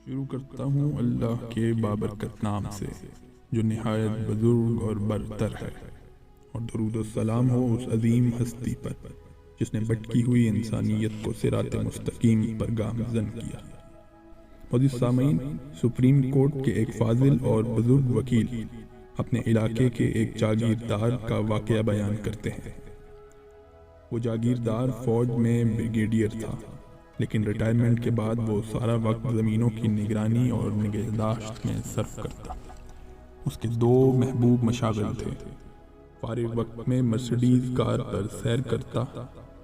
شروع کرتا ہوں اللہ کے بابرکت نام سے جو نہایت بزرگ اور برتر ہے، اور درود و سلام ہو اس عظیم ہستی پر جس نے بھٹکی ہوئی انسانیت کو صراط مستقیم پر گامزن کیا۔ معزز سامعین، سپریم کورٹ کے ایک فاضل اور بزرگ وکیل اپنے علاقے کے ایک جاگیردار کا واقعہ بیان کرتے ہیں۔ وہ جاگیردار فوج میں بریگیڈیئر تھا، لیکن ریٹائرمنٹ کے بعد وہ سارا وقت زمینوں کی نگرانی اور نگہداشت میں صرف کرتا۔ اس کے دو محبوب مشاغل تھے۔ فارغ وقت میں مرسڈیز کار پر سیر کرتا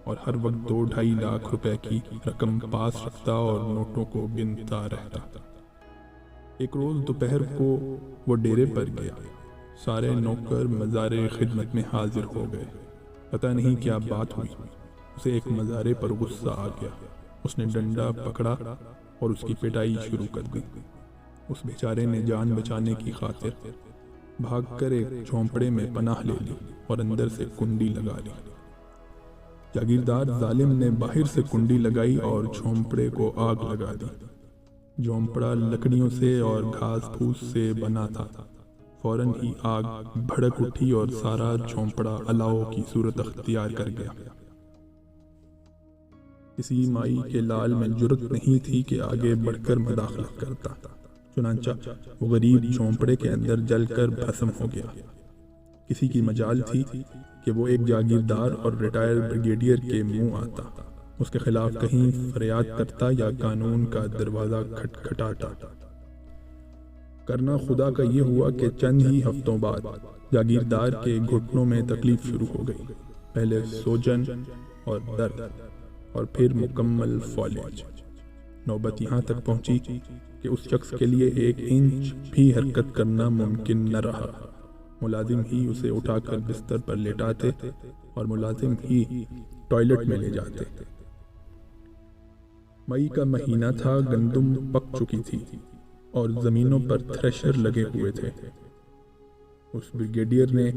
اور ہر وقت 2-2.5 لاکھ روپے کی رقم پاس رکھتا اور نوٹوں کو گنتا رہتا۔ ایک روز دوپہر کو وہ ڈیرے پر گیا۔ سارے نوکر مزارِ خدمت میں حاضر ہو گئے۔ پتہ نہیں کیا بات ہوئی، اسے ایک مزارے پر غصہ آ گیا۔ اس نے ڈنڈا پکڑا اور اس کی پٹائی شروع کر دی۔ اس بیچارے نے جان بچانے کی خاطر بھاگ کر ایک جھونپڑے میں پناہ لے لی اور اندر سے کنڈی لگا لی۔ جاگیردار ظالم نے باہر سے کنڈی لگائی اور جھونپڑے کو آگ لگا دی۔ جھونپڑا لکڑیوں سے اور گھاس پھوس سے بنا تھا۔ فوراً ہی آگ بھڑک اٹھی اور سارا جھونپڑا الاؤ کی صورت اختیار کر گیا۔ کسی مائی کے لال میں جرأت نہیں تھی کہ آگے بڑھ کر مداخلت کرتا، چنانچہ وہ غریب جھونپڑے کے اندر جل کر بھسم ہو گیا۔ کسی کی مجال تھی کہ وہ ایک جاگیردار اور ریٹائر بریگیڈیئر کے منہ آتا، اس کے خلاف کہیں فریاد کرتا یا قانون کا دروازہ کھٹکھٹاتا۔ کرنا خدا کا یہ ہوا کہ چند ہی ہفتوں بعد جاگیردار کے گھٹنوں میں تکلیف شروع ہو گئی۔ پہلے سوجن اور درد اور پھر مکمل فالج۔ نوبت یہاں تک پہنچی کہ اس شخص کے لیے 1 انچ بھی حرکت کرنا ممکن نہ رہا۔ ملازم ہی اسے اٹھا کر بستر پر لیٹاتے اور ملازم ہی ٹوائلٹ میں لے جاتے۔ مئی کا مہینہ تھا، گندم پک چکی تھی اور زمینوں پر تھریشر لگے ہوئے تھے۔ اس بریگیڈیئر نے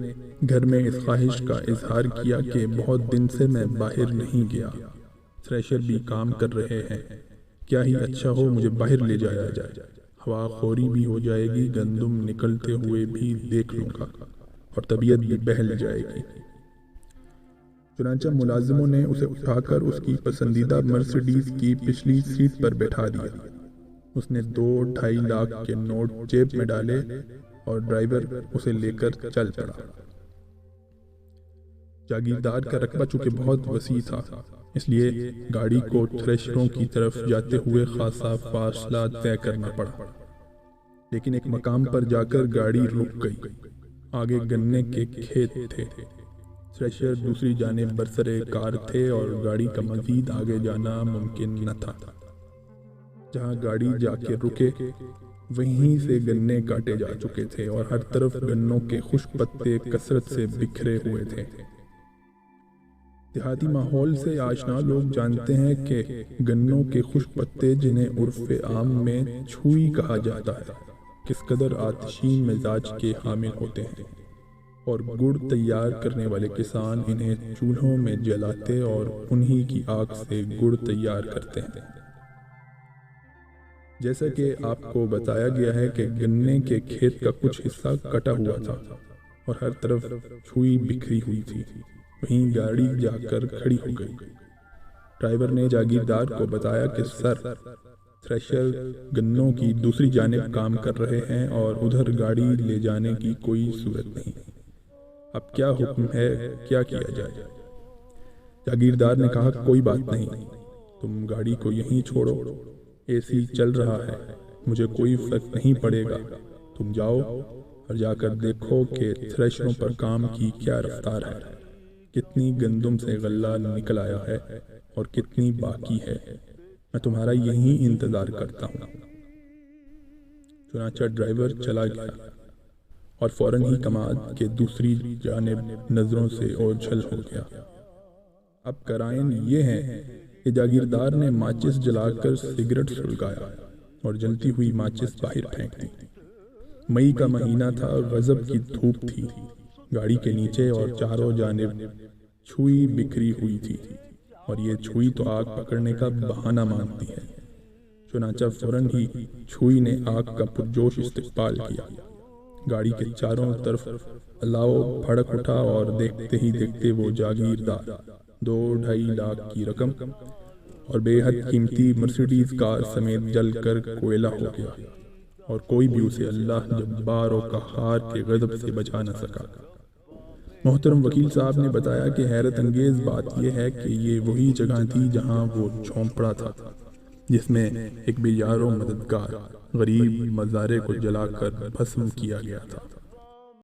گھر میں اس خواہش کا اظہار کیا کہ بہت دن سے میں باہر نہیں گیا، تھریشر بھی کام کر رہے ہیں، کیا ہی اچھا ہو مجھے باہر لے جایا جائے، ہوا خوری بھی ہو جائے گی، گندم نکلتے ہوئے بھی دیکھ لوں گا اور طبیعت بھی بہل جائے گی۔ چنانچہ ملازموں نے اسے اٹھا کر اس کی پسندیدہ مرسڈیز کی پچھلی سیٹ پر بیٹھا دیا۔ اس نے 2-2.5 لاکھ کے نوٹ جیب میں ڈالے اور ڈرائیور اسے لے کر چل پڑا۔ جاگیردار کا رقبہ چونکہ بہت وسیع تھا، اس لیے گاڑی کو تھریشروں کی طرف جاتے ہوئے خاصا فاصلہ طے کرنا پڑا۔ لیکن ایک مقام پر جا کر گاڑی رک گئی۔ آگے گنے کے کھیت تھے، تھریشر دوسری جانب برسرِ کار تھے اور گاڑی کا مزید آگے جانا ممکن نہ تھا۔ جہاں گاڑی جا کے رکے وہیں سے گنے کاٹے جا چکے تھے اور ہر طرف گنوں کے خشک پتے کثرت سے بکھرے ہوئے تھے۔ دیہاتی ماحول سے آشنا لوگ جانتے ہیں کہ گنوں کے خشک پتے، جنہیں عرف عام میں چھوئی کہا جاتا ہے، کس قدر آتشین مزاج کے حامل ہوتے ہیں، اور گڑ تیار کرنے والے کسان انہیں چولہوں میں جلاتے اور انہی کی آگ سے گڑ تیار کرتے ہیں۔ جیسا کہ آپ کو بتایا گیا ہے کہ گنے کے کھیت کا کچھ حصہ کٹا ہوا تھا اور ہر طرف چھوئی بکھری ہوئی تھی، وہیں گاڑی جا کر کھڑی ہو گئی۔ ڈرائیور نے جاگیردار کو بتایا کہ سر، تھریشر گنوں کی دوسری جانب کام کر رہے ہیں اور ادھر گاڑی لے جانے کی کوئی صورت نہیں، اب کیا حکم ہے، کیا کیا جائے؟ جاگیردار نے کہا، کوئی بات نہیں، تم گاڑی کو یہیں چھوڑو، اے سی چل رہا ہے، مجھے کوئی فرق نہیں پڑے گا، تم جاؤ اور جا کر دیکھو کہ تھریشروں پر کام کی کیا رفتار ہے، کتنی گندم سے غلہ نکل آیا ہے اور کتنی باقی ہے، میں تمہارا یہیں انتظار کرتا ہوں۔ چنانچہ ڈرائیور چلا گیا اور فوراً ہی کماد کے دوسری جانب نظروں سے اوجھل ہو گیا۔ اب کرائن یہ ہے کہ جاگیردار نے ماچس جلا کر سگریٹ سلگایا اور جلتی ہوئی ماچس باہر پھینک دی۔ مئی کا مہینہ تھا، غضب کی دھوپ تھی، گاڑی کے نیچے اور چاروں جانب چھوئی بکھری ہوئی تھی، اور یہ چھوئی تو آگ پکڑنے کا بہانہ مانگتی ہے۔ چنانچہ فوراً ہی چھوئی نے آگ کا پرجوش استقبال کیا۔ گاڑی کے چاروں طرف الاؤ بھڑک اٹھا اور دیکھتے ہی دیکھتے وہ جاگیردار 2-2.5 لاکھ کی رقم اور بے حد قیمتی مرسیڈیز کار سمیت جل کر کوئلہ ہو گیا، اور کوئی بھی اسے اللہ جبار و قہار کے غضب سے بچا نہ سکا۔ محترم وکیل صاحب نے بتایا کہ حیرت انگیز بات یہ ہے کہ یہ وہی جگہ تھی جہاں وہ جھونپڑا تھا جس میں ایک بے یار و مددگار غریب مزارے کو جلا کر بھسم کیا گیا تھا۔